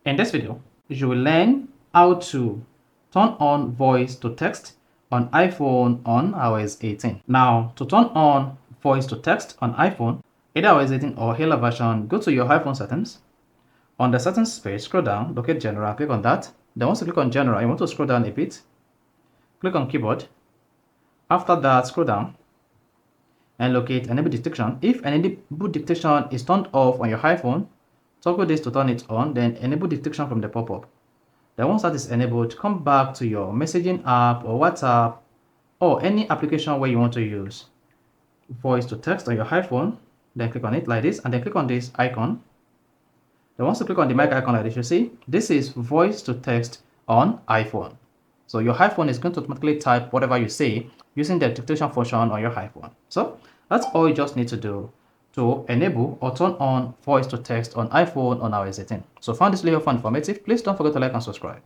In this video, you will learn how to turn on voice to text on iPhone on iOS 18. Now, to turn on voice to text on iPhone, either iOS 18 or Halo version, go to your iPhone settings. On the settings page, scroll down, locate general, click on that. Then once you click on general, you want to scroll down a bit. Click on keyboard. After that, scroll down and locate enable dictation. If enable dictation is turned off on your iPhone, toggle this to turn it on, then enable dictation from the pop-up. Then once that is enabled, come back to your messaging app or WhatsApp or any application where you want to use voice to text on your iPhone. Then click on it like this and then click on this icon. Then once you click on the mic icon like this, you see this is voice to text on iPhone. So your iPhone is going to automatically type whatever you say using the dictation function on your iPhone. So that's all you just need to do to enable or turn on voice to text on iPhone on iOS 18. So found this video fun informative, please don't forget to like and subscribe.